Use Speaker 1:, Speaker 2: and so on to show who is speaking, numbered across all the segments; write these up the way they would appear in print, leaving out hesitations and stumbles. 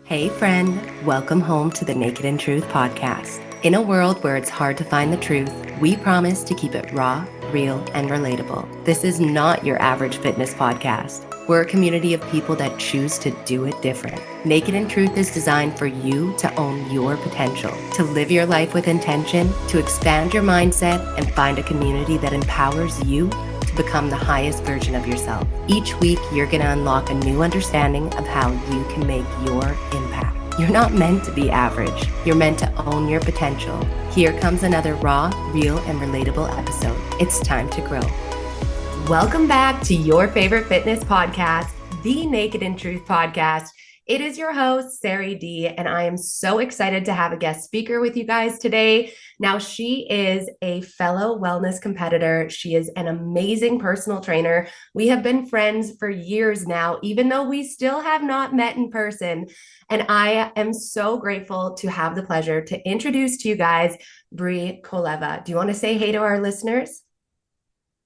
Speaker 1: Hey, friend, welcome home to the Naked and Truth podcast. In a world where it's hard to find the truth, we promise to keep it raw, real, and relatable. This is not your average fitness podcast. We're a community of people that choose to do it different. Naked and Truth is designed for you to own your potential, to live your life with intention, to expand your mindset, and find a community that empowers you to become the highest version of yourself. Each week, you're going to unlock a new understanding of how you can make your impact. You're not meant to be average. You're meant to own your potential. Here comes another raw, real, and relatable episode. It's time to grow. Welcome back to your favorite fitness podcast, the Naked and Truth podcast. It is your host, Sarah D, and I am so excited to have a guest speaker with you guys today. Now, she is a fellow wellness competitor. She is an amazing personal trainer. We have been friends for years now, even though we still have not met in person. And I am so grateful to have the pleasure to introduce to you guys Koleva. Do you want to say hey to our listeners?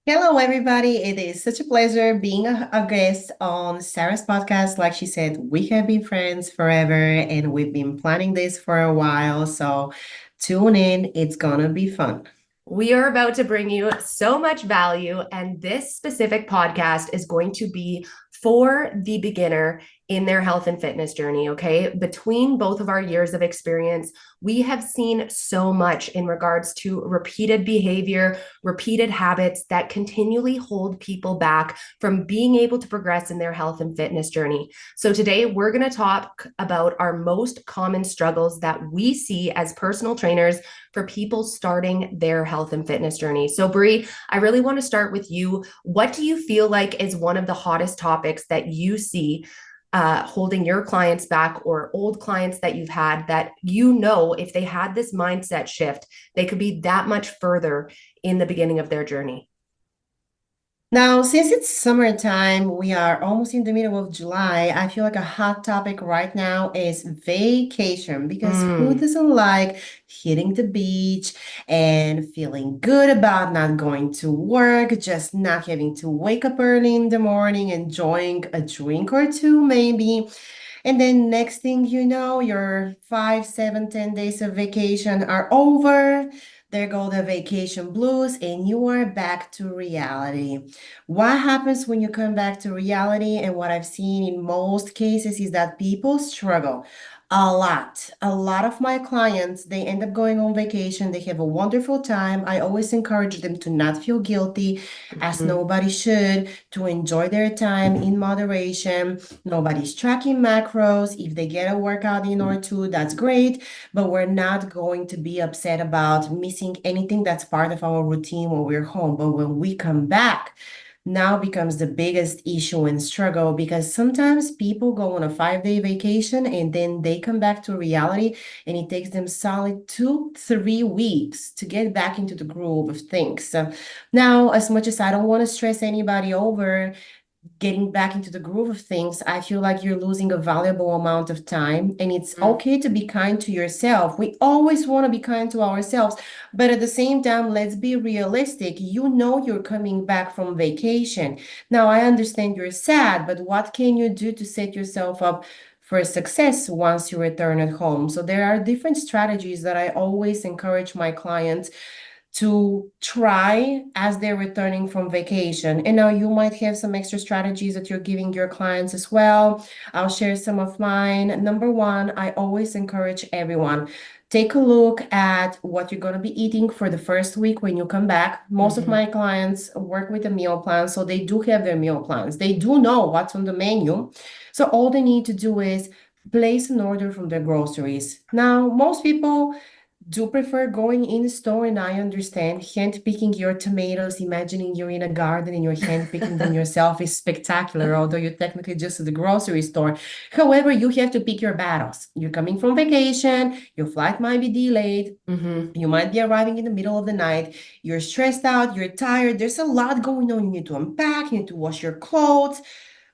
Speaker 2: Hello, everybody. It is such a pleasure being a guest on Sarah's podcast. Like she said, we have been friends forever and we've been planning this for a while. So tune in, it's gonna be fun.
Speaker 1: We are about to bring you so much value, and this specific podcast is going to be for the beginner in their health and fitness journey, okay? Between both of our years of experience, we have seen so much in regards to repeated behavior, repeated habits that continually hold people back from being able to progress in their health and fitness journey. So today we're going to talk about our most common struggles that we see as personal trainers for people starting their health and fitness journey. So Bri, I really want to start with you. What do you feel like is one of the hottest topics that you see holding your clients back, or old clients that you've had that you know if they had this mindset shift, they could be that much further in the beginning of their journey?
Speaker 2: Now, since it's summertime, we are almost in the middle of July. I feel like a hot topic right now is vacation because who
Speaker 1: Mm,
Speaker 2: doesn't like hitting the beach and feeling good about not going to work, just not having to wake up early in the morning, enjoying a drink or two, maybe. And then next thing you know, your 5, 7, 10 days of vacation are over. There go the vacation blues, and you are back to reality. What happens when you come back to reality? And what I've seen in most cases is that people struggle a lot. A lot of my clients, they end up going on vacation. They have a wonderful time. I always encourage them to not feel guilty, as
Speaker 1: mhm.
Speaker 2: nobody should, to enjoy their time in moderation. Nobody's tracking macros. If they get a workout in or two, that's great. But we're not going to be upset about missing anything that's part of our routine when we're home. But when we come back, now becomes the biggest issue and struggle because sometimes people go on a 5 day vacation and then they come back to reality and it takes them solid 2, 3 weeks to get back into the groove of things. So now, as much as I don't want to stress anybody over, getting back into the groove of things, I feel like you're losing a valuable amount of time. And it's
Speaker 1: Mm.
Speaker 2: okay to be kind to yourself. We always want to be kind to ourselves. But at the same time, let's be realistic. You know you're coming back from vacation. Now, I understand you're sad, but what can you do to set yourself up for success once you return at home? So there are different strategies that I always encourage my clients to try as they're returning from vacation. And now you might have some extra strategies that you're giving your clients as well. I'll share some of mine. Number one, I always encourage everyone. Take a look at what you're going to be eating for the first week when you come back. Most of
Speaker 1: Mhm.
Speaker 2: my clients work with a meal plan, so they do have their meal plans. They do know what's on the menu. So all they need to do is place an order from their groceries. Now, most people do prefer going in store, and I understand hand picking your tomatoes, imagining you're in a garden and you're hand picking them yourself is spectacular, although you're technically just at the grocery store. However, you have to pick your battles. You're coming from vacation, your flight might be delayed,
Speaker 1: Mhm.
Speaker 2: you might be arriving in the middle of the night, you're stressed out, you're tired, there's a lot going on. You need to unpack, you need to wash your clothes.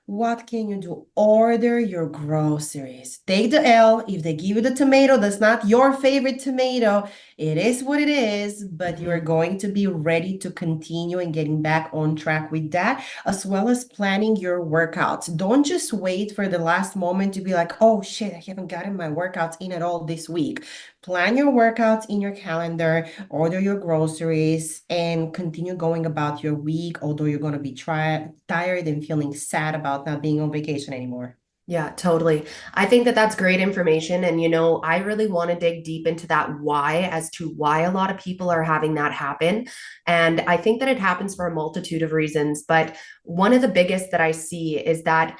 Speaker 2: what can you do? Order your groceries. Take the L. If they give you the tomato that's not your favorite tomato, it is what it is, but you're going to be ready to continue and getting back on track with that, as well as planning your workouts. Don't just wait for the last moment to be like, oh shit, I haven't gotten my workouts in at all this week. Plan your workouts in your calendar, order your groceries, and continue going about your week, although you're going to be tired and feeling sad about not being on vacation anymore.
Speaker 1: Yeah, totally. I think that that's great information. And, I really want to dig deep into that why as to why a lot of people are having that happen. And I think that it happens for a multitude of reasons. But one of the biggest that I see is that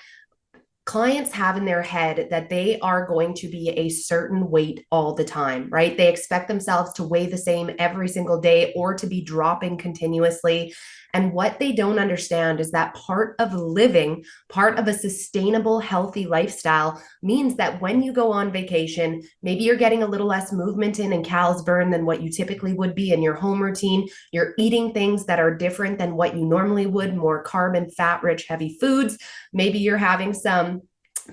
Speaker 1: clients have in their head that they are going to be a certain weight all the time, right? They expect themselves to weigh the same every single day or to be dropping continuously. And what they don't understand is that part of living, part of a sustainable, healthy lifestyle means that when you go on vacation, maybe you're getting a little less movement in and calories burn than what you typically would be in your home routine. You're eating things that are different than what you normally would, more carb and fat rich, heavy foods. Maybe you're having some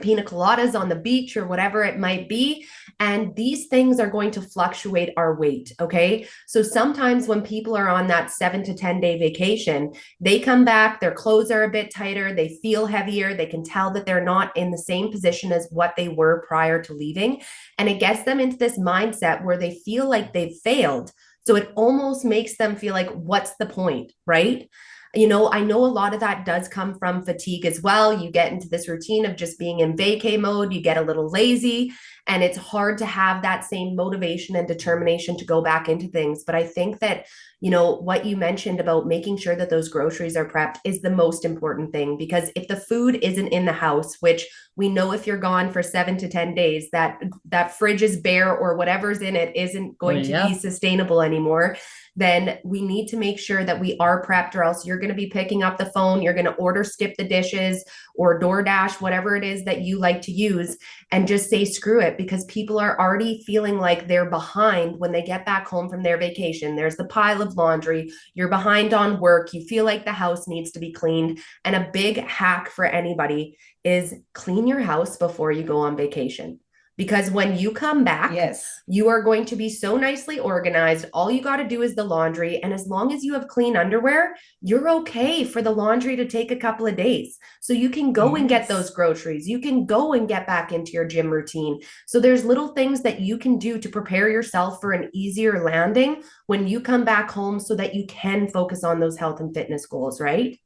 Speaker 1: pina coladas on the beach or whatever it might be. And these things are going to fluctuate our weight. Okay. So sometimes when people are on that 7 to 10 day vacation, they come back, their clothes are a bit tighter, they feel heavier, they can tell that they're not in the same position as what they were prior to leaving. And it gets them into this mindset where they feel like they've failed. So it almost makes them feel like, what's the point? Right. I know a lot of that does come from fatigue as well. You get into this routine of just being in vacay mode, you get a little lazy, and it's hard to have that same motivation and determination to go back into things. But I think that, what you mentioned about making sure that those groceries are prepped is the most important thing, because if the food isn't in the house, which we know if you're gone for 7 to 10 days, that fridge is bare or whatever's in it isn't going to be sustainable anymore, then we need to make sure that we are prepped, or else you're going to be picking up the phone, you're going to order skip the dishes or DoorDash, whatever it is that you like to use, and just say screw it, because people are already feeling like they're behind when they get back home from their vacation. There's the pile of laundry, you're behind on work, you feel like the house needs to be cleaned. And a big hack for anybody is clean your house before you go on vacation. Because when you come back,
Speaker 2: Yes.
Speaker 1: you are going to be so nicely organized. All you got to do is the laundry. And as long as you have clean underwear, you're okay for the laundry to take a couple of days. So you can go and get those groceries. You can go and get back into your gym routine. So there's little things that you can do to prepare yourself for an easier landing when you come back home, so that you can focus on those health and fitness goals, right?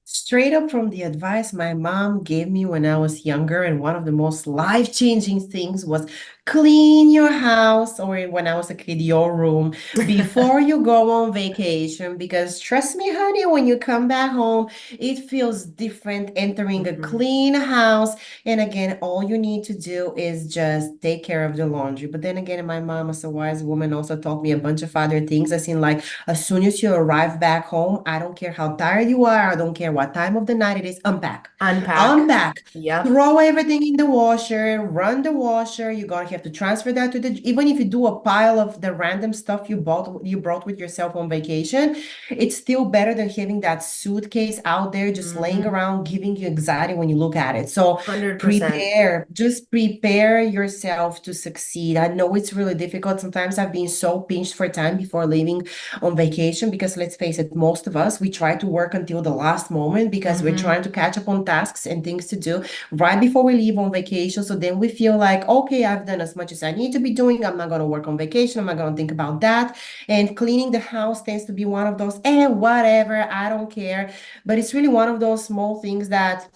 Speaker 2: Straight up from the advice my mom gave me when I was younger, and one of the most life-changing things was clean your house, or when I was a kid, your room, before you go on vacation. Because trust me, honey, when you come back home, it feels different entering a clean house. And again, all you need to do is just take care of the laundry. But then again, my mom, as a wise woman, also taught me a bunch of other things. I seen like, as soon as you arrive back home, I don't care how tired you are, I don't care what time of the night it is, unpack.
Speaker 1: Unpack.
Speaker 2: Unpack.
Speaker 1: Yep.
Speaker 2: Throw everything in the washer, run the washer. You're gonna have to transfer that to the, even if you do a pile of the random stuff you brought with yourself on vacation, it's still better than having that suitcase out there just laying around, giving you anxiety when you look at it. So
Speaker 1: 100%.
Speaker 2: just prepare yourself to succeed. I know it's really difficult. Sometimes I've been so pinched for time before leaving on vacation, because let's face it, most of us, we try to work until the last moment because we're trying to catch up on tasks and things to do right before we leave on vacation. So then we feel like, okay, I've done as much as I need to be doing. I'm not going to work on vacation. I'm not going to think about that. And cleaning the house tends to be one of those, whatever, I don't care. But it's really one of those small things that,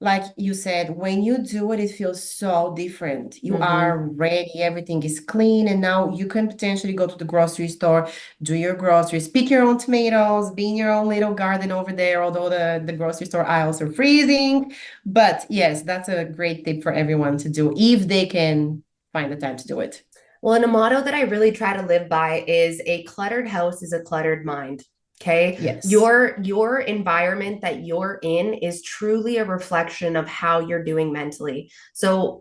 Speaker 2: like you said, when you do it, it feels so different. You are ready, everything is clean, and now you can potentially go to the grocery store, do your groceries, pick your own tomatoes, be in your own little garden over there, although the grocery store aisles are freezing. But yes, that's a great tip for everyone to do if they can find the time to do it.
Speaker 1: Well, and a motto that I really try to live by is a cluttered house is a cluttered mind. Okay.
Speaker 2: Yes.
Speaker 1: Your environment that you're in is truly a reflection of how you're doing mentally. So,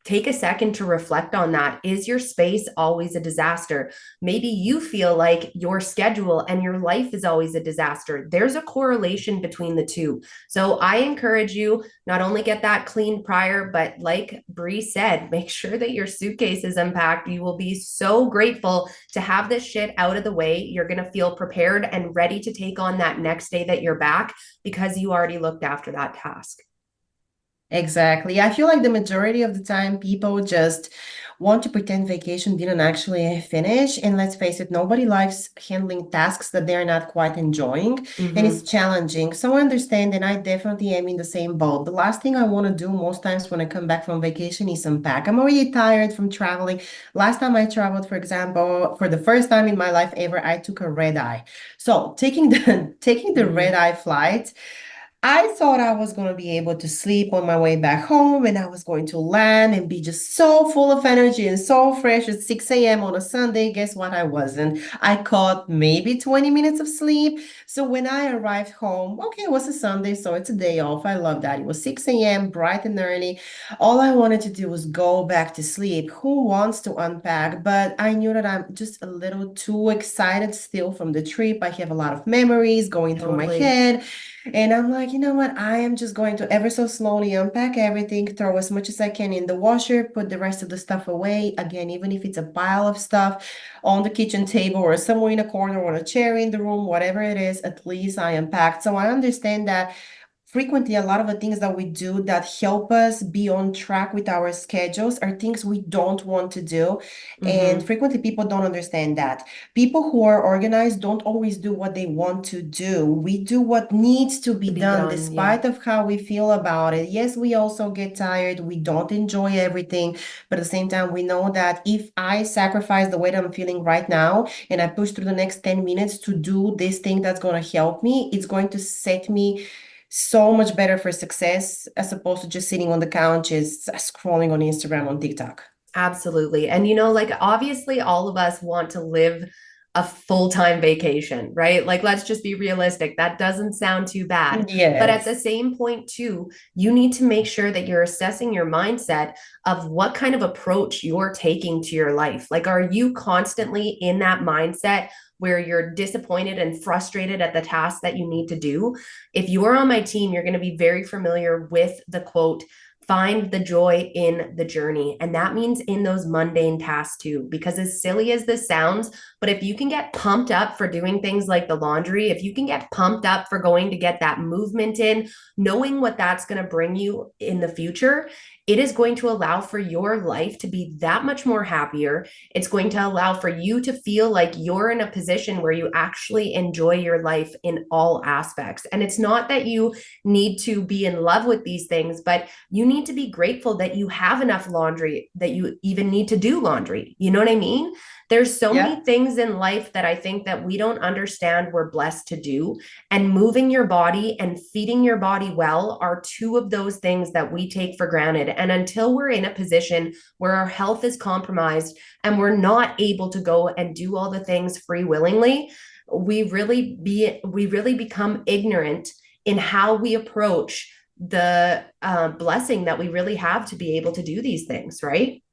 Speaker 1: take a second to reflect on that. Is your space always a disaster? Maybe you feel like your schedule and your life is always a disaster. There's a correlation between the two. So I encourage you not only get that clean prior, but like Bree said, make sure that your suitcase is unpacked. You will be so grateful to have this shit out of the way. You're going to feel prepared and ready to take on that next day that you're back because you already looked after that task.
Speaker 2: Exactly. I feel like the majority of the time people just want to pretend vacation didn't actually finish. And let's face it, nobody likes handling tasks that they're not quite enjoying. And it's
Speaker 1: Mm-hmm.
Speaker 2: challenging. So I understand, and I definitely am in the same boat. The last thing I want to do most times when I come back from vacation is unpack. I'm already tired from traveling. Last time I traveled, for example, for the first time in my life ever, I took a red eye. So taking the red
Speaker 1: Mm-hmm.
Speaker 2: eye flight. I thought I was going to be able to sleep on my way back home and I was going to land and be just so full of energy and so fresh at 6 a.m. on a Sunday. Guess what? I wasn't. I caught maybe 20 minutes of sleep. So when I arrived home, okay, it was a Sunday, so it's a day off. I love that. It was 6 a.m., bright and early. All I wanted to do was go back to sleep. Who wants to unpack? But I knew that I'm just a little too excited still from the trip. I have a lot of memories going through my
Speaker 1: Totally.
Speaker 2: head. And I'm like, you know what? I am just going to ever so slowly unpack everything, throw as much as I can in the washer, put the rest of the stuff away. Again, even if it's a pile of stuff on the kitchen table or somewhere in a corner or a chair in the room, whatever it is, at least I unpacked. So I understand that frequently a lot of the things that we do that help us be on track with our schedules are things we don't want to do. And
Speaker 1: Mm-hmm.
Speaker 2: frequently people don't understand that. People who are organized don't always do what they want to do. We do what needs to be
Speaker 1: To be
Speaker 2: done
Speaker 1: done. Yeah.
Speaker 2: despite of how we feel about it. Yes, we also get tired. We don't enjoy everything. But at the same time, we know that if I sacrifice the way that I'm feeling right now and I push through the next 10 minutes to do this thing that's going to help me, it's going to set me so much better for success as opposed to just sitting on the couch is scrolling on Instagram, on TikTok.
Speaker 1: Absolutely. And like obviously all of us want to live a full-time vacation, right? Like let's just be realistic. That doesn't sound too bad. But at the
Speaker 2: Yes.
Speaker 1: same point too, you need to make sure that you're assessing your mindset of what kind of approach you're taking to your life. Like are you constantly in that mindset where you're disappointed and frustrated at the tasks that you need to do? If you're on my team, you're going to be very familiar with the quote, find the joy in the journey. And that means in those mundane tasks too, because as silly as this sounds, but if you can get pumped up for doing things like the laundry, if you can get pumped up for going to get that movement in, knowing what that's going to bring you in the future, it is going to allow for your life to be that much more happier. It's going to allow for you to feel like you're in a position where you actually enjoy your life in all aspects. And it's not that you need to be in love with these things, but you need to be grateful that you have enough laundry that you even need to do laundry. You know what I mean? There's so
Speaker 2: Yeah.
Speaker 1: many things in life that I think that we don't understand we're blessed to do. And moving your body and feeding your body well are two of those things that we take for granted. And until we're in a position where our health is compromised and we're not able to go and do all the things free willingly, we really become ignorant in how we approach the blessing that we really have to be able to do these things, right?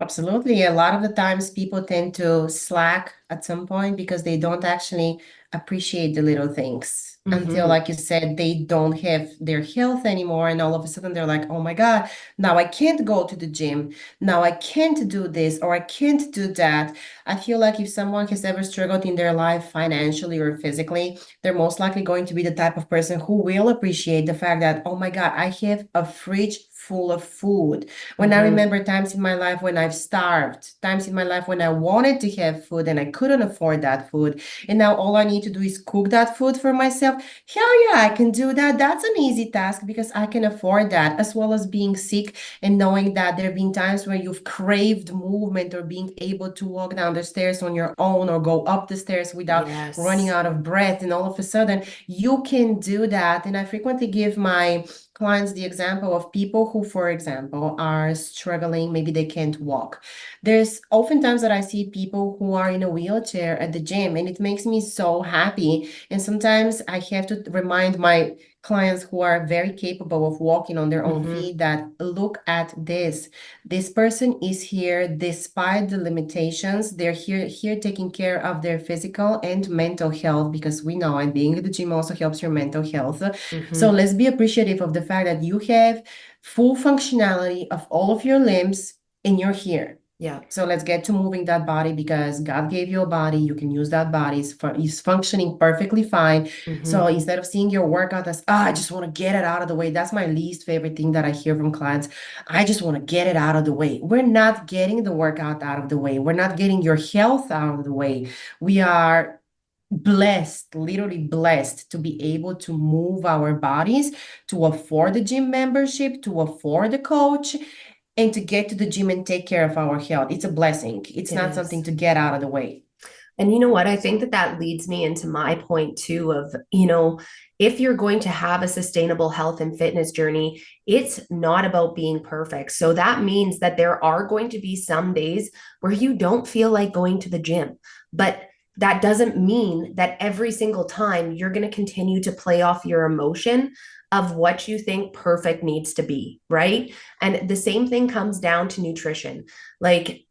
Speaker 2: Absolutely. A lot of the times people tend to slack at some point because they don't actually appreciate the little things until,
Speaker 1: Mm-hmm.
Speaker 2: like you said, they don't have their health anymore. And all of a sudden they're like, oh my God, now I can't go to the gym. Now I can't do this or I can't do that. I feel like if someone has ever struggled in their life financially or physically, they're most likely going to be the type of person who will appreciate the fact that, oh my God, I have a fridge full of food. When I
Speaker 1: Mm-hmm.
Speaker 2: remember times in my life when I've starved, times in my life when I wanted to have food and I couldn't afford that food, and now all I need to do is cook that food for myself. Hell yeah, I can do that. That's an easy task because I can afford that, as well as being sick and knowing that there have been times where you've craved movement or being able to walk down the stairs on your own or go up the stairs without running
Speaker 1: Yes.
Speaker 2: out of breath. And all of a sudden, you can do that. And I frequently give my clients the example of people who, for example, are struggling, maybe they can't walk. There's oftentimes that I see people who are in a wheelchair at the gym, and it makes me so happy. And sometimes I have to remind my clients who are very capable of walking on their own
Speaker 1: Mm-hmm.
Speaker 2: feet that look at this. This person is here despite the limitations. They're here taking care of their physical and mental health because we know and being at the gym also helps your mental health. So
Speaker 1: Mm-hmm.
Speaker 2: let's be appreciative of the fact that you have full functionality of all of your limbs and you're here.
Speaker 1: Yeah.
Speaker 2: So let's get to moving that body because God gave you a body. You can use that body. It's functioning perfectly fine. So
Speaker 1: Mm-hmm.
Speaker 2: instead of seeing your workout as, I just want to get it out of the way. That's my least favorite thing that I hear from clients. I just want to get it out of the way. We're not getting the workout out of the way. We're not getting your health out of the way. We are blessed, literally blessed to be able to move our bodies, to afford the gym membership, to afford the coach, and to get to the gym and take care of our health. It's a blessing. It's
Speaker 1: It
Speaker 2: not something
Speaker 1: is.
Speaker 2: to get out of the way.
Speaker 1: And you know what? I think that that leads me into my point too of, if you're going to have a sustainable health and fitness journey, it's not about being perfect. So that means that there are going to be some days where you don't feel like going to the gym. But that doesn't mean that every single time you're going to continue to play off your emotion of what you think perfect needs to be, right? And the same thing comes down to nutrition. Like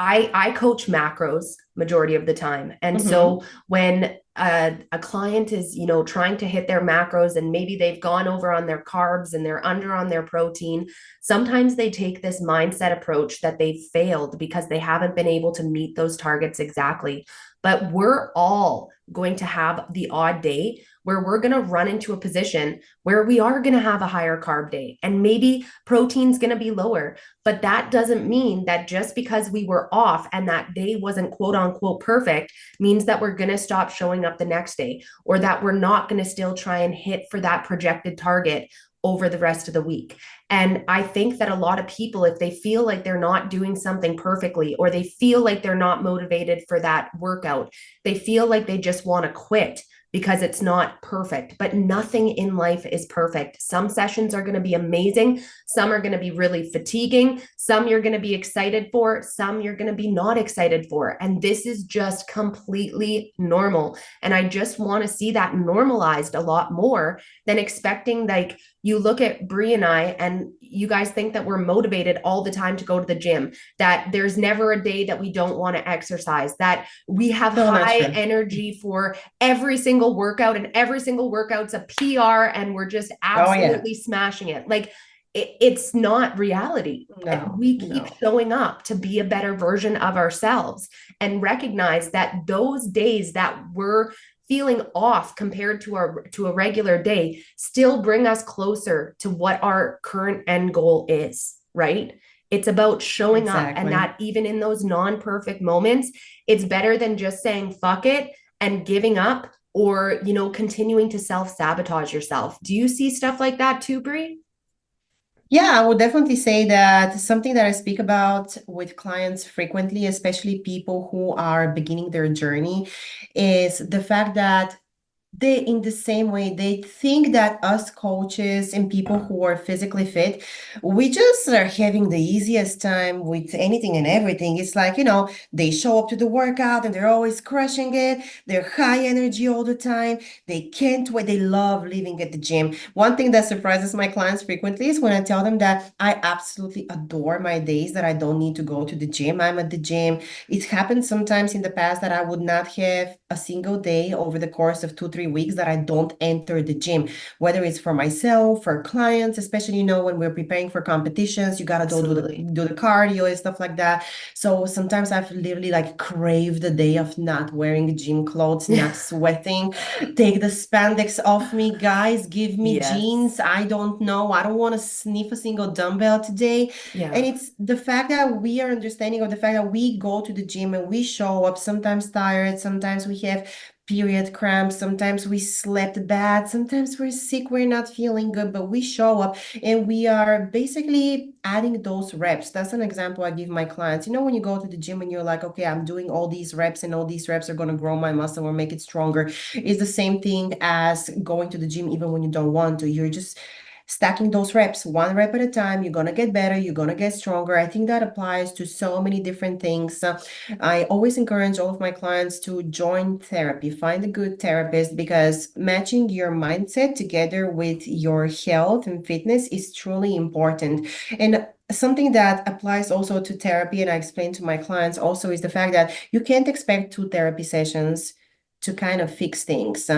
Speaker 1: I coach macros majority of the time. And
Speaker 2: Mm-hmm.
Speaker 1: so when a client is, trying to hit their macros and maybe they've gone over on their carbs and they're under on their protein, sometimes they take this mindset approach that they've failed because they haven't been able to meet those targets exactly. But we're all going to have the odd day where we're going to run into a position where we are going to have a higher carb day and maybe protein's going to be lower. But that doesn't mean that just because we were off and that day wasn't quote unquote perfect means that we're going to stop showing up the next day or that we're not going to still try and hit for that projected target over the rest of the week. And I think that a lot of people, if they feel like they're not doing something perfectly or they feel like they're not motivated for that workout, they feel like they just want to quit because it's not perfect. But nothing in life is perfect. Some sessions are going to be amazing. Some are going to be really fatiguing. Some you're going to be excited for. Some you're going to be not excited for. And this is just completely normal. And I just want to see that normalized a lot more than expecting, like, you look at Brie and I, and you guys think that we're motivated all the time to go to the gym, that there's never a day that we don't want to exercise, that we have
Speaker 2: So not
Speaker 1: high
Speaker 2: true.
Speaker 1: energy for every single workout, and every single workout's a PR, and we're just
Speaker 2: Oh yeah.
Speaker 1: absolutely smashing it. Like, it's not reality.
Speaker 2: No,
Speaker 1: We keep
Speaker 2: no.
Speaker 1: showing up to be a better version of ourselves and recognize that those days that we're feeling off compared to a regular day still bring us closer to what our current end goal is, right? It's about showing up, and
Speaker 2: Exactly.
Speaker 1: that even in those non-perfect moments, it's better than just saying fuck it and giving up, or continuing to self-sabotage yourself. Do you see stuff like that too, Brie?
Speaker 2: Yeah, I would definitely say that something that I speak about with clients frequently, especially people who are beginning their journey, is the fact that they, in the same way, they think that us coaches and people who are physically fit, we just are having the easiest time with anything and everything. It's like, they show up to the workout and they're always crushing it. They're high energy all the time. They can't wait. They love living at the gym. One thing that surprises my clients frequently is when I tell them that I absolutely adore my days that I don't need to go to the gym. I'm at the gym. It happened sometimes in the past that I would not have a single day over the course of 2, 3 weeks that I don't enter the gym, whether it's for myself, for clients, especially, when we're preparing for competitions, you gotta go do the
Speaker 1: Absolutely.
Speaker 2: do the cardio and stuff like that. So sometimes I've literally like craved the day of not wearing gym clothes, not sweating. Take the spandex off me, guys. Give me
Speaker 1: Yes.
Speaker 2: jeans. I don't know. I don't want to sniff a single dumbbell today. And
Speaker 1: Yeah.
Speaker 2: it's the fact that we are understanding of the fact that we go to the gym and we show up sometimes tired, sometimes we have period cramps, sometimes we slept bad, sometimes we're sick, we're not feeling good, but we show up and we are basically adding those reps. That's an example I give my clients. When you go to the gym and you're like, okay, I'm doing all these reps and all these reps are going to grow my muscle or make it stronger. It's the same thing as going to the gym even when you don't want to. You're just stacking those reps, one rep at a time. You're going to get better. You're going to get stronger. I think that applies to so many different things. I always encourage all of my clients to join therapy, find a good therapist, because matching your mindset together with your health and fitness is truly important. And something that applies also to therapy, and I explain to my clients also, is the fact that you can't expect 2 therapy sessions to kind of fix things.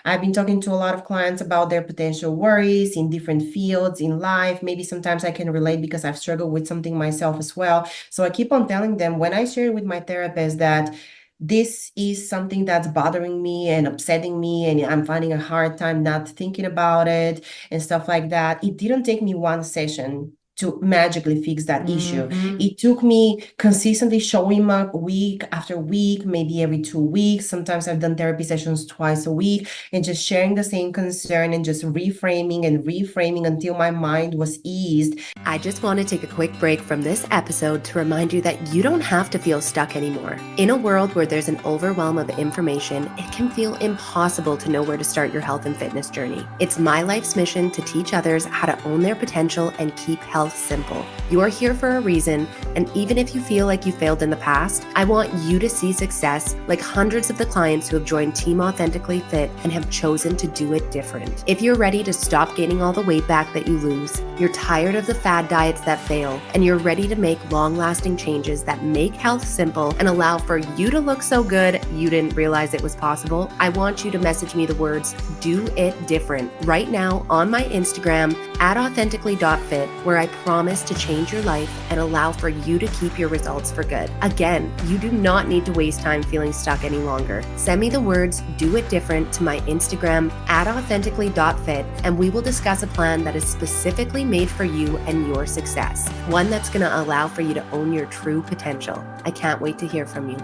Speaker 2: I've been talking to a lot of clients about their potential worries in different fields in life. Maybe sometimes I can relate because I've struggled with something myself as well. So I keep on telling them, when I share with my therapist that this is something that's bothering me and upsetting me, and I'm finding a hard time not thinking about it and stuff like that, it didn't take me one session to magically fix that issue. It took me consistently showing up week after week, maybe every 2 weeks. Sometimes I've done therapy sessions twice a week, and just sharing the same concern and just reframing and reframing until my mind was eased.
Speaker 1: I just want to take a quick break from this episode to remind you that you don't have to feel stuck anymore. In a world where there's an overwhelm of information, it can feel impossible to know where to start your health and fitness journey. It's my life's mission to teach others how to own their potential and keep health simple. You're here for a reason, and even if you feel like you failed in the past, I want you to see success like hundreds of the clients who have joined Team Authentically Fit and have chosen to do it different. If you're ready to stop gaining all the weight back that you lose, you're tired of the fad diets that fail, and you're ready to make long-lasting changes that make health simple and allow for you to look so good you didn't realize it was possible, I want you to message me the words "do it different" right now on my Instagram @authentically.fit, where I promise to change your life and allow for you to keep your results for good. Again, you do not need to waste time feeling stuck any longer. Send me the words "do it different" to my Instagram @authentically.fit, and we will discuss a plan that is specifically made for you and your success. One that's going to allow for you to own your true potential. I can't wait to hear from you.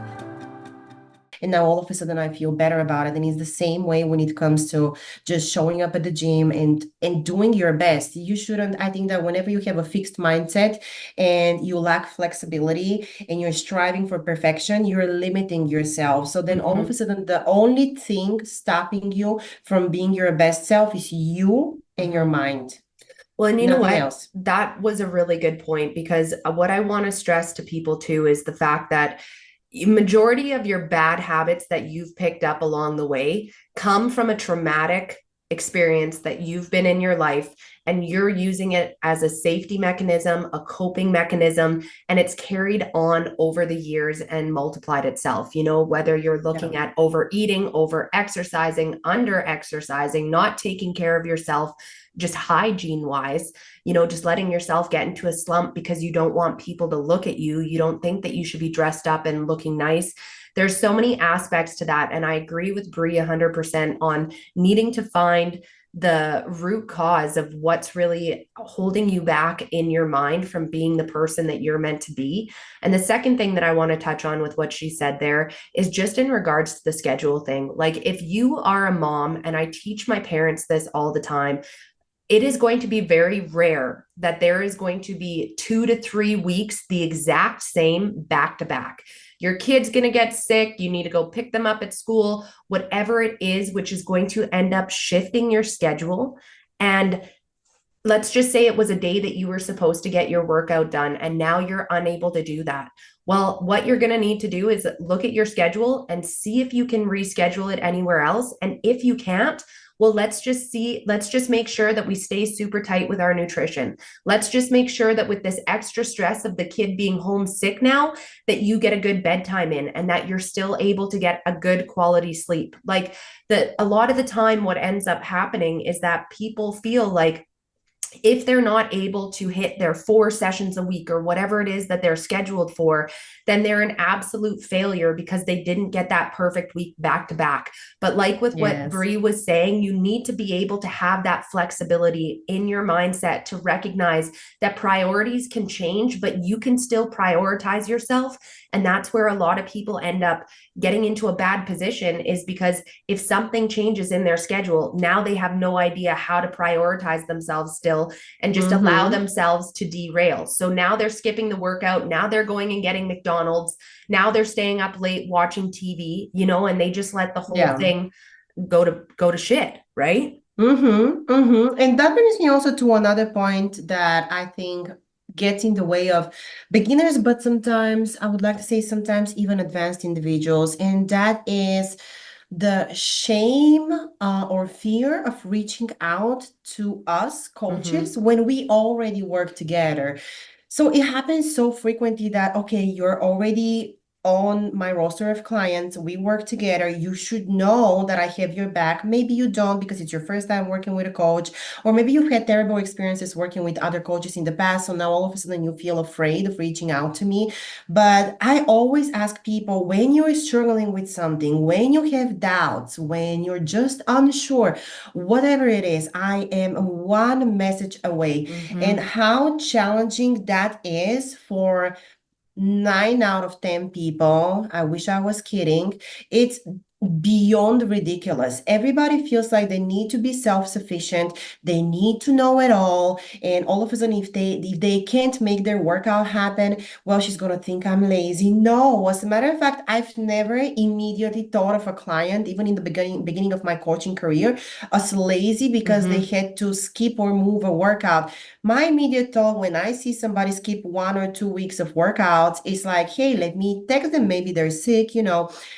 Speaker 2: And now all of a sudden I feel better about it. And it's the same way when it comes to just showing up at the gym and doing your best. You shouldn't, I think that whenever you have a fixed mindset and you lack flexibility and you're striving for perfection, you're limiting yourself. So then all of a sudden, the only thing stopping you from being your best self is you and your mind.
Speaker 3: Well, and you know
Speaker 2: Nothing
Speaker 3: what?
Speaker 2: else.
Speaker 3: That was a really good point, because what I want to stress to people too is the fact that majority of your bad habits that you've picked up along the way come from a traumatic experience that you've been in your life, and you're using it as a safety mechanism, a coping mechanism, and it's carried on over the years and multiplied itself. You know, whether you're looking at overeating, over exercising, under exercising, not taking care of yourself, just hygiene wise, you know, just letting yourself get into a slump because you don't want people to look at you. You don't think that you should be dressed up and looking nice. There's so many aspects to that. And I agree with Brie 100% on needing to find the root cause of what's really holding you back in your mind from being the person that you're meant to be. And the second thing that I want to touch on with what she said there is just in regards to the schedule thing. Like, if you are a mom, and I teach my parents this all the time, it is going to be very rare that there is going to be 2 to 3 weeks the exact same back to back. Your kid's going to get sick. You need to go pick them up at school, whatever it is, which is going to end up shifting your schedule. And let's just say it was a day that you were supposed to get your workout done, and now you're unable to do that. Well, what you're going to need to do is look at your schedule and see if you can reschedule it anywhere else. And if you can't, well, let's just make sure that we stay super tight with our nutrition. Let's just make sure that with this extra stress of the kid being homesick now, that you get a good bedtime in, and that you're still able to get a good quality sleep. Like, a lot of the time, what ends up happening is that people feel like if they're not able to hit their 4 sessions a week or whatever it is that they're scheduled for, then they're an absolute failure because they didn't get that perfect week back to back. But like with what Brie was saying, you need to be able to have that flexibility in your mindset to recognize that priorities can change, but you can still prioritize yourself. And that's where a lot of people end up getting into a bad position, is because if something changes in their schedule, now they have no idea how to prioritize themselves still and just allow themselves to derail. So now they're skipping the workout. Now they're going and getting McDonald's. Now they're staying up late watching TV, you know, and they just let the whole thing go to shit, right?
Speaker 2: And that brings me also to another point that I think gets in the way of beginners, but sometimes I would like to say sometimes even advanced individuals, and that is the shame or fear of reaching out to us coaches when we already work together. So it happens so frequently that, okay, you're already on my roster of clients. We work together. You should know that I have your back. Maybe you don't because it's your first time working with a coach, or maybe you've had terrible experiences working with other coaches in the past. So now all of a sudden you feel afraid of reaching out to me. But I always ask people, when you're struggling with something, when you have doubts, when you're just unsure, whatever it is, I am one message away. And how challenging that is for 9 out of 10 people. I wish I was kidding. It's beyond ridiculous. Everybody feels like they need to be self-sufficient. They need to know it all. And all of a sudden, if they can't make their workout happen, well, she's gonna think I'm lazy. No, as a matter of fact, I've never immediately thought of a client, even in the beginning of my coaching career, as lazy because they had to skip or move a workout. My immediate thought when I see somebody skip 1 or 2 weeks of workouts is like, hey, let me text them. Maybe they're sick.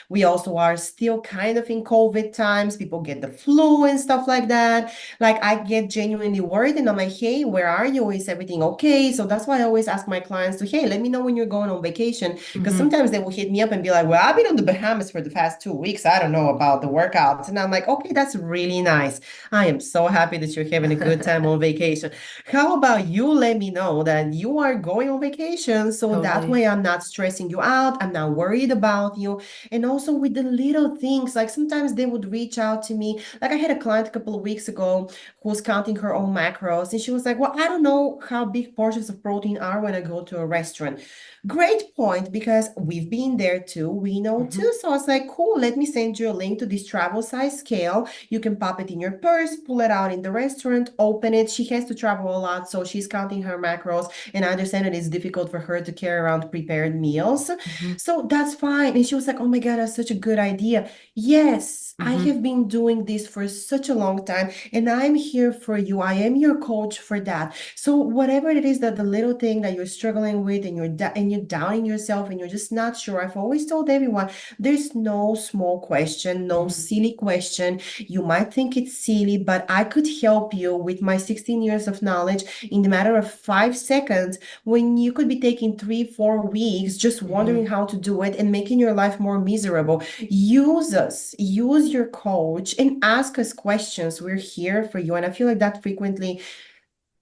Speaker 2: We also are still kind of in COVID times. People get the flu and stuff like that. Like, I get genuinely worried and I'm like, hey, where are you? Is everything okay? So that's why I always ask my clients to, hey, let me know when you're going on vacation. Because sometimes they will hit me up and be like, well, I've been on the Bahamas for the past 2 weeks. I don't know about the workouts. And I'm like, okay, that's really nice. I am so happy that you're having a good time on vacation. How about you let me know that you are going on vacation so that
Speaker 3: Totally.
Speaker 2: way I'm not stressing you out, I'm not worried about you. And also with the little things, like sometimes they would reach out to me. Like I had a client a couple of weeks ago who was counting her own macros, and she was like, well, I don't know how big portions of protein are when I go to a restaurant. Great point, because we've been there too. We know too. So I was like, cool, let me send you a link to this travel size scale. You can pop it in your purse, pull it out in the restaurant, open it. She has to travel a lot, so she's counting her macros. And I understand it is difficult for her to carry around prepared meals. So that's fine. And she was like, oh my God, that's such a good idea. Yes, I have been doing this for such a long time, and I'm here for you. I am your coach for that. So whatever it is, that the little thing that you're struggling with, and you're doubting yourself and you're just not sure. I've always told everyone, there's no small question, no silly question. You might think it's silly, but I could help you with my 16 years of knowledge in the matter of 5 seconds, when you could be taking 3, 4 weeks just wondering how to do it and making your life more miserable. Use us, use your coach, and ask us questions. We're here for you. And I feel like that frequently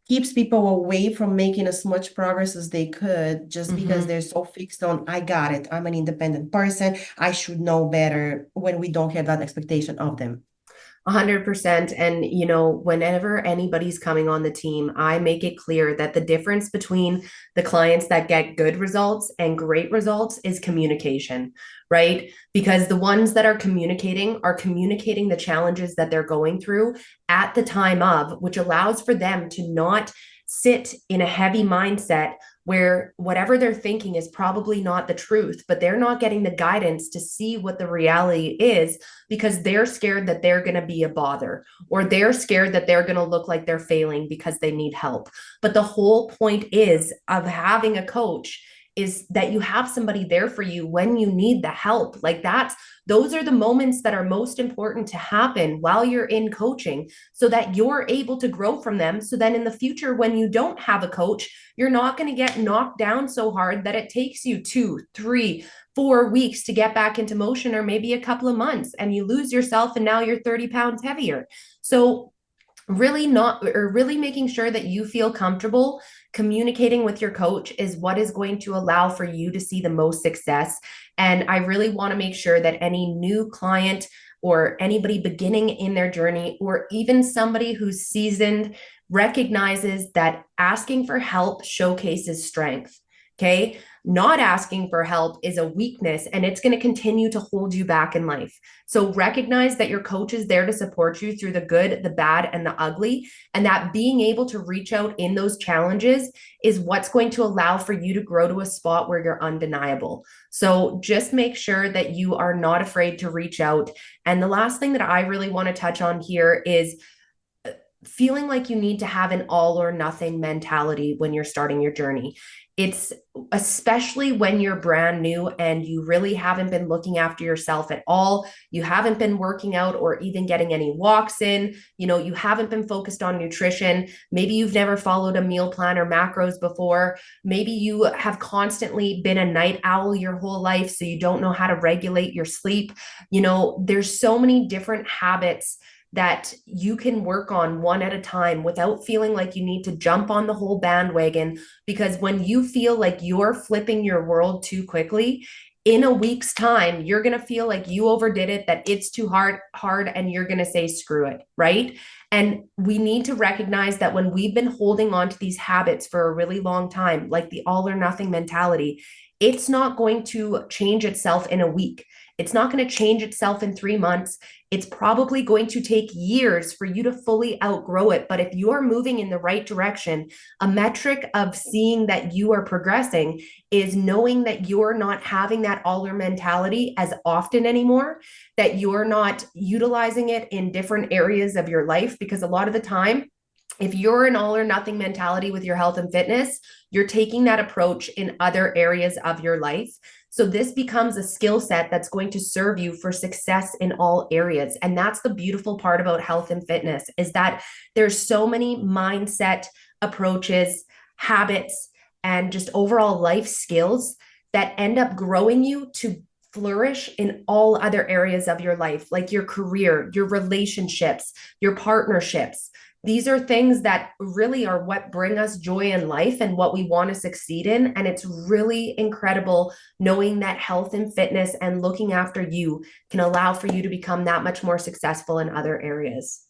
Speaker 2: keeps people away from making as much progress as they could, just because they're so fixed on, I got it, I'm an independent person, I should know better, when we don't have that expectation of them.
Speaker 3: 100%. And, whenever anybody's coming on the team, I make it clear that the difference between the clients that get good results and great results is communication, right? Because the ones that are communicating the challenges that they're going through at the time of, which allows for them to not sit in a heavy mindset where whatever they're thinking is probably not the truth, but they're not getting the guidance to see what the reality is, because they're scared that they're going to be a bother, or they're scared that they're going to look like they're failing because they need help. But the whole point is of having a coach is that you have somebody there for you when you need the help. Like those are the moments that are most important to happen while you're in coaching, so that you're able to grow from them. So then in the future, when you don't have a coach, you're not going to get knocked down so hard that it takes you 2, 3, 4 weeks to get back into motion, or maybe a couple of months, and you lose yourself and now you're 30 pounds heavier. So really making sure that you feel comfortable communicating with your coach is what is going to allow for you to see the most success. And I really want to make sure that any new client or anybody beginning in their journey, or even somebody who's seasoned, recognizes that asking for help showcases strength. Okay. Not asking for help is a weakness, and it's going to continue to hold you back in life. So recognize that your coach is there to support you through the good, the bad, and the ugly, and that being able to reach out in those challenges is what's going to allow for you to grow to a spot where you're undeniable. So just make sure that you are not afraid to reach out. And the last thing that I really want to touch on here is feeling like you need to have an all or nothing mentality when you're starting your journey. It's especially when you're brand new and you really haven't been looking after yourself at all. You haven't been working out or even getting any walks in. You haven't been focused on nutrition. Maybe you've never followed a meal plan or macros before. Maybe you have constantly been a night owl your whole life, so you don't know how to regulate your sleep. There's so many different habits that you can work on one at a time without feeling like you need to jump on the whole bandwagon. Because when you feel like you're flipping your world too quickly, in a week's time, you're going to feel like you overdid it, that it's too hard, and you're going to say, screw it, right? And we need to recognize that when we've been holding on to these habits for a really long time, like the all or nothing mentality, it's not going to change itself in a week. It's not going to change itself in 3 months. It's probably going to take years for you to fully outgrow it. But if you're moving in the right direction, a metric of seeing that you are progressing is knowing that you're not having that all or mentality as often anymore, that you're not utilizing it in different areas of your life. Because a lot of the time, if you're an all or nothing mentality with your health and fitness, you're taking that approach in other areas of your life. So this becomes a skill set that's going to serve you for success in all areas. And that's the beautiful part about health and fitness, is that there's so many mindset approaches, habits, and just overall life skills that end up growing you to flourish in all other areas of your life, like your career, your relationships, your partnerships. These are things that really are what bring us joy in life and what we want to succeed in. And it's really incredible knowing that health and fitness and looking after you can allow for you to become that much more successful in other areas.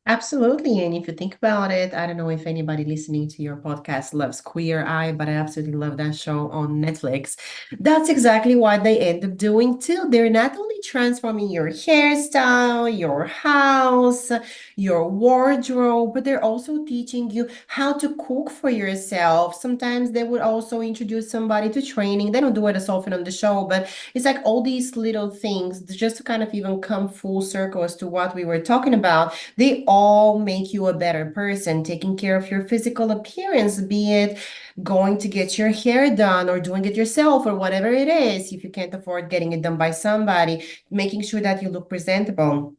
Speaker 2: Absolutely. And if you think about it, I don't know if anybody listening to your podcast loves Queer Eye, but I absolutely love that show on Netflix. That's exactly what they end up doing too. They're not only transforming your hairstyle, your house, your wardrobe, but they're also teaching you how to cook for yourself. Sometimes they would also introduce somebody to training. They don't do it as often on the show, but it's like all these little things just to kind of even come full circle as to what we were talking about. They all make you a better person, taking care of your physical appearance, be it going to get your hair done or doing it yourself or whatever it is. If you can't afford getting it done by somebody, making sure that you look presentable.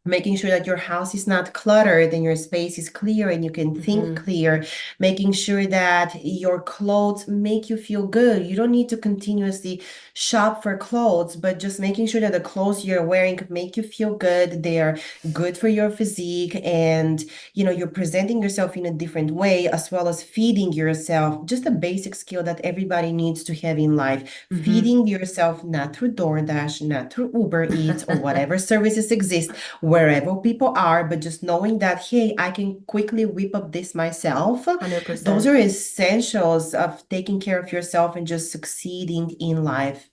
Speaker 2: Making sure that your house is not cluttered and your space is clear and you can think clear. Making sure that your clothes make you feel good. You don't need to continuously shop for clothes, but just making sure that the clothes you're wearing make you feel good. They are good for your physique, and you're presenting yourself in a different way, as well as feeding yourself. Just a basic skill that everybody needs to have in life. Feeding yourself, not through DoorDash, not through Uber Eats or whatever services exist wherever people are, but just knowing that, hey, I can quickly whip up this myself.
Speaker 3: 100%.
Speaker 2: Those are essentials of taking care of yourself and just succeeding in life.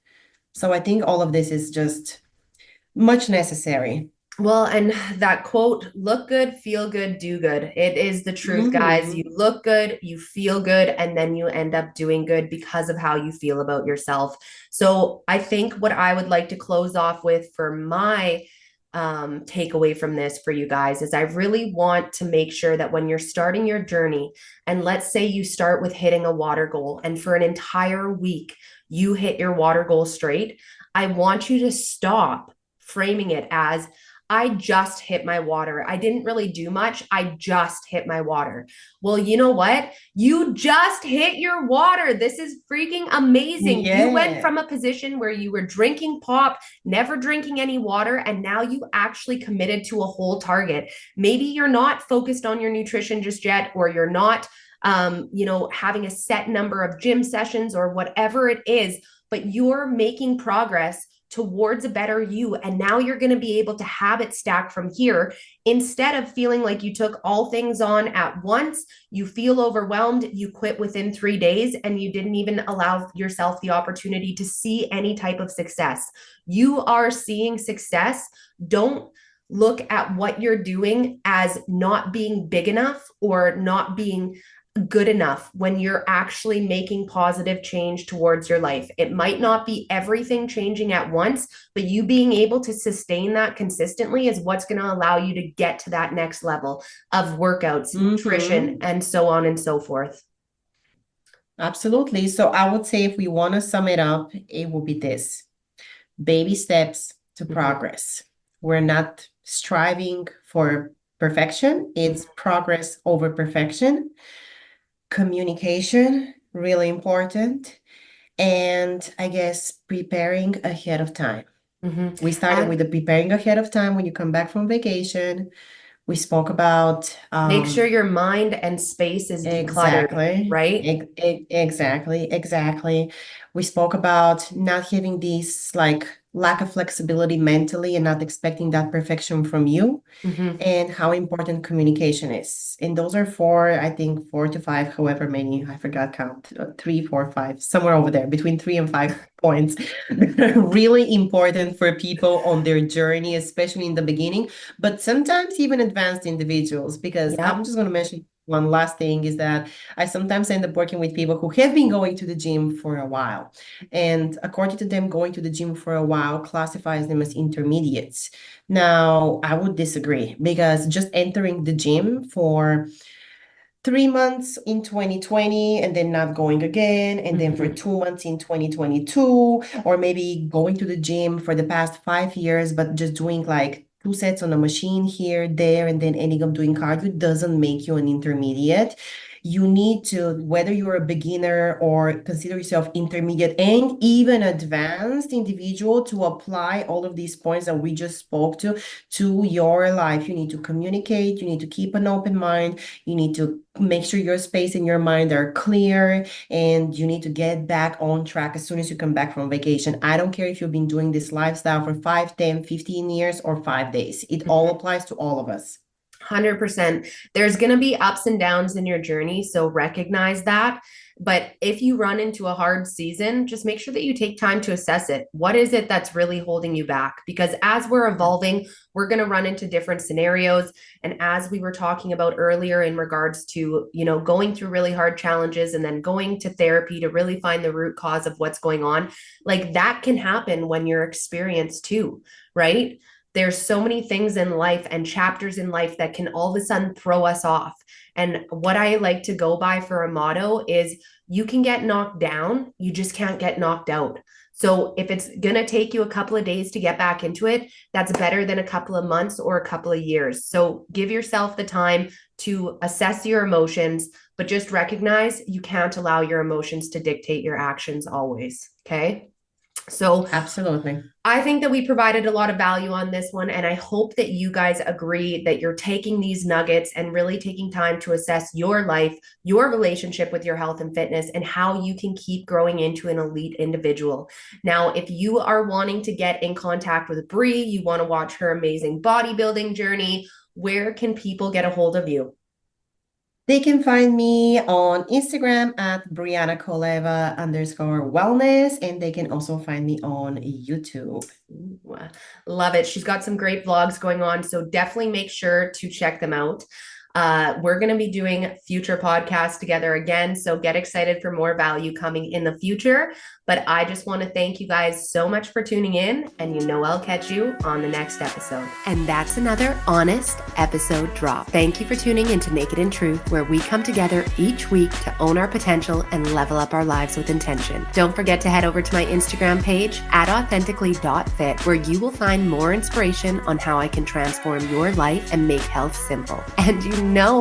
Speaker 2: So I think all of this is just much necessary.
Speaker 3: Well, and that quote, look good, feel good, do good. It is the truth, guys. You look good, you feel good, and then you end up doing good because of how you feel about yourself. So I think what I would like to close off with for my takeaway from this for you guys is I really want to make sure that when you're starting your journey, and let's say you start with hitting a water goal, and for an entire week you hit your water goal straight, I want you to stop framing it as, I just hit my water. I didn't really do much. I just hit my water. Well, you know what? You just hit your water. This is freaking amazing.
Speaker 2: Yeah.
Speaker 3: You went from a position where you were drinking pop, never drinking any water, and now you actually committed to a whole target. Maybe you're not focused on your nutrition just yet, or you're not, having a set number of gym sessions or whatever it is, but you're making progress towards a better you. And now you're going to be able to habit stack from here instead of feeling like you took all things on at once. You feel overwhelmed, you quit within 3 days, and you didn't even allow yourself the opportunity to see any type of success. You are seeing success. Don't look at what you're doing as not being big enough or not being good enough, when you're actually making positive change towards your life. It might not be everything changing at once, but you being able to sustain that consistently is what's going to allow you to get to that next level of workouts, nutrition, and so on and so forth.
Speaker 2: Absolutely. So I would say if we want to sum it up, it will be this: baby steps to progress. We're not striving for perfection. It's progress over perfection. Communication, really important. And I guess preparing ahead of time. We started with the preparing ahead of time when you come back from vacation. We spoke about
Speaker 3: make sure your mind and space is decluttered, right?
Speaker 2: Exactly. We spoke about not having these like lack of flexibility mentally and not expecting that perfection from you, and how important communication is. And those are I think 4 to 5, however many, I forgot count, 3, 4, 5, somewhere over there, between 3 and 5 points. Really important for people on their journey, especially in the beginning, but sometimes even advanced individuals, because I'm just going to mention one last thing is that I sometimes end up working with people who have been going to the gym for a while. And according to them, going to the gym for a while classifies them as intermediates. Now, I would disagree, because just entering the gym for 3 months in 2020 and then not going again, and then for 2 months in 2022, or maybe going to the gym for the past 5 years, but just doing like 2 sets on a machine here, there, and then ending up doing cardio doesn't make you an intermediate. You need to, whether you're a beginner or consider yourself intermediate and even advanced individual, to apply all of these points that we just spoke to your life. You need to communicate, you need to keep an open mind, you need to make sure your space and your mind are clear, and you need to get back on track as soon as you come back from vacation. I don't care if you've been doing this lifestyle for 5, 10, 15 years or 5 days. It all applies to all of us.
Speaker 3: 100%. There's going to be ups and downs in your journey, so recognize that. But if you run into a hard season, just make sure that you take time to assess it. What is it that's really holding you back? Because as we're evolving, we're going to run into different scenarios. And as we were talking about earlier in regards to, going through really hard challenges and then going to therapy to really find the root cause of what's going on, like that can happen when you're experienced too, right? There's so many things in life and chapters in life that can all of a sudden throw us off. And what I like to go by for a motto is, you can get knocked down, you just can't get knocked out. So if it's going to take you a couple of days to get back into it, that's better than a couple of months or a couple of years. So give yourself the time to assess your emotions, but just recognize you can't allow your emotions to dictate your actions always. Okay. So
Speaker 2: absolutely.
Speaker 3: I think that we provided a lot of value on this one, and I hope that you guys agree that you're taking these nuggets and really taking time to assess your life, your relationship with your health and fitness, and how you can keep growing into an elite individual. Now, if you are wanting to get in contact with Bri, you want to watch her amazing bodybuilding journey, where can people get a hold of you?
Speaker 2: They can find me on Instagram at Brianna Koleva _wellness, and they can also find me on YouTube.
Speaker 3: Ooh, love it. She's got some great vlogs going on, so definitely make sure to check them out. We're going to be doing future podcasts together again, so get excited for more value coming in the future. But I just want to thank you guys so much for tuning in, and I'll catch you on the next episode.
Speaker 1: And that's another honest episode drop. Thank you for tuning into Naked in Truth, where we come together each week to own our potential and level up our lives with intention. Don't forget to head over to my Instagram page at authentically.fit, where you will find more inspiration on how I can transform your life and make health simple. And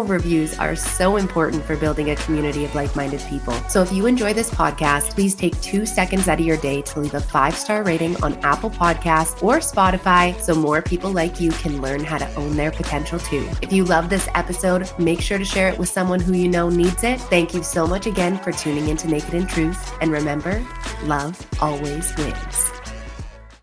Speaker 1: reviews are so important for building a community of like-minded people. So if you enjoy this podcast, please take 2 seconds out of your day to leave a 5-star rating on Apple Podcasts or Spotify, so more people like you can learn how to own their potential too. If you love this episode, make sure to share it with someone who needs it. Thank you so much again for tuning into Naked in Truth. And remember, love always wins.